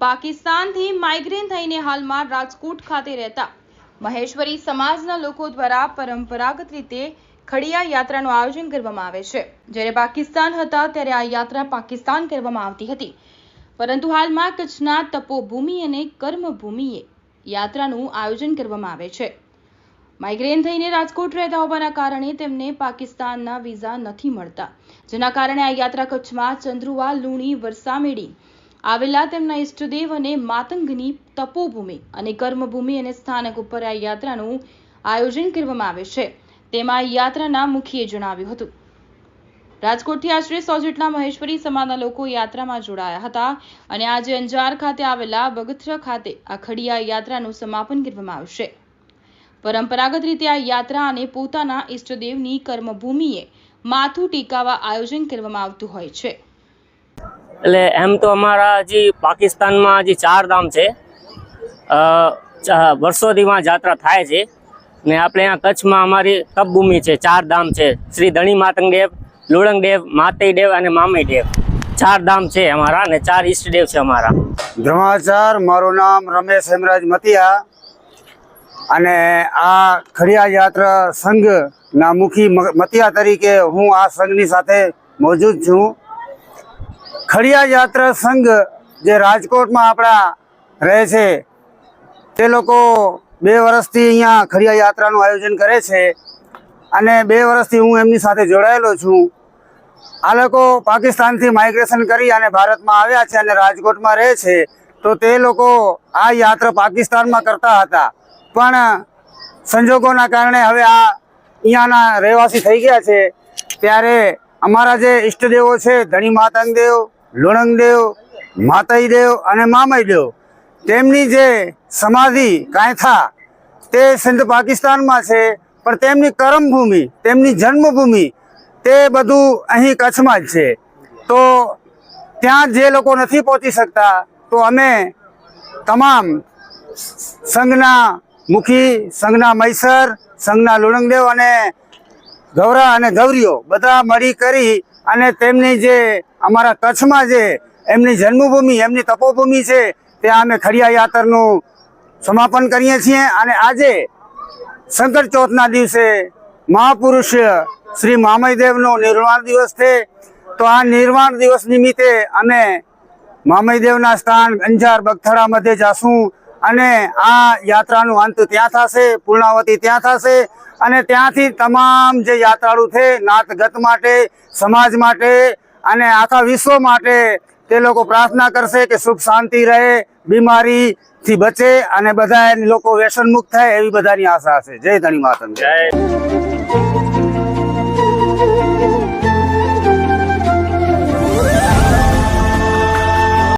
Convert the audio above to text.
પાકિસ્તાનથી migraine થઈને હાલમાં રાજકોટ ખાતે રહેતા મહેશ્વરી સમાજના લોકો દ્વારા પરંપરાગત રીતે ખડિયા યાત્રાનું આયોજન કરવામાં આવે છે। જ્યારે પાકિસ્તાન હતા ત્યારે આ યાત્રા પાકિસ્તાન કરવામાં આવતી હતી, પરંતુ હાલમાં કચ્છના તપોભૂમિ અને કર્મભૂમિએ યાત્રાનું આયોજન કરવામાં આવે છે। માઇગ્રેન થઈને રાજકોટ રહેતા હોવાના કારણે તેમને પાકિસ્તાનના વિઝા નથી મળતા, જેના કારણે આ યાત્રા કચ્છમાં ચંદ્રુવા, લુણી, વરસામેડી આવેલા તેમના ઇષ્ટદેવ અને માતંગની તપોભૂમિ અને કર્મભૂમિ અને સ્થાનક ઉપર આ યાત્રાનું આયોજન કરવામાં આવે છે, તેમાં યાત્રાના મુખીએ જણાવ્યું હતું। રાજકોટથી આશરે 100 જેટલા મહેશ્વરી સમાજના લોકો યાત્રામાં જોડાયા હતા અને આજે અંજાર ખાતે આવેલા બગથરા ખાતે આ ખડિયા યાત્રાનું સમાપન કરવામાં આવશે। પરંપરાગત રીતે આ યાત્રા અને પોતાના ઇષ્ટદેવની કર્મભૂમિએ માથું ટેકાવવા આયોજન કરવામાં આવતું હોય છે। એટલે એમ તો અમારા હજી પાકિસ્તાનમાં હજી 4 ધામ છે, વર્ષોથી માં યાત્રા થાય છે ને આપણે અહીંયા કચ્છમાં અમારી તપભૂમિ છે, 4 ધામ છે, શ્રી ધણી માતંગદેવ, લુણંગદેવ, માતૈદેવ અને મામૈદેવ, 4 ધામ છે અમારા ને 4 ઈષ્ટદેવ છે અમારા। ધર્માચાર, મારું નામ રમેશ હેમરાજ મતિયા અને આ ખડિયા યાત્રા સંઘના મુખી મતિયા તરીકે હું આ સંઘની સાથે મોજૂદ છું। ખડિયા યાત્રા સંઘ જે રાજકોટમાં આપણા રહે છે તે લોકો 2 વર્ષથી અહીંયા ખડિયા યાત્રાનું આયોજન કરે છે અને 2 વર્ષથી હું એમની સાથે જોડાયેલો છું। આ લોકો પાકિસ્તાનથી માઇગ્રેશન કરી અને ભારતમાં આવ્યા છે અને રાજકોટમાં રહે છે, તો તે લોકો આ યાત્રા પાકિસ્તાનમાં કરતા હતા, પણ સંજોગોના કારણે હવે આ અહીંયાના રહેવાસી થઈ ગયા છે। ત્યારે અમારા જે ઈષ્ટદેવો છે ધણી માતંગદેવ, લુણંગદેવ, માતૈદેવ અને મામૈદેવ, તેમની જે સમાધિ કાંઠા તે સિંધ પાકિસ્તાનમાં છે, પણ તેમની કર્મભૂમિ, તેમની જન્મભૂમિ તે બધું અહીં કચ્છમાં જ છે। તો ત્યાં જે લોકો નથી પહોંચી શકતા, તો અમે તમામ સંઘના મુખી, સંઘના મૈસર, સંઘના લુણંગદેવ અને ગૌરા અને ગૌરીઓ બધા મળી કરી અને તેમની જે અમારા કચ્છમાં જે એમની જન્મભૂમિ, એમની તપોભૂમિ છે, ત્યાં અમે ખડિયા યાત્રાનું સમાપન કરીએ છીએ। અને આજે સંકટ ચોથના દિવસે મહાપુરુષ શ્રી મામૈદેવનો નિર્વાણ દિવસ છે, તો આ નિર્વાણ દિવસ નિમિત્તે અમે મામૈદેવના સ્થાન અંજાર બગથરા મધ્યે જાશું અને આ યાત્રાનું અંત ત્યાં થશે, પૂર્ણાવતી ત્યાં થશે અને ત્યાંથી તમામ જે યાત્રાળુ છે નાતગત માટે, સમાજ માટે અને આખા વિશ્વ માટે તે લોકો પ્રાર્થના કરશે કે સુખ શાંતિ રહે, બીમારીથી બચે અને બધા લોકો વ્યસન મુક્ત થાય, એવી બધાની આશા છે। જય ધણી માતંગ।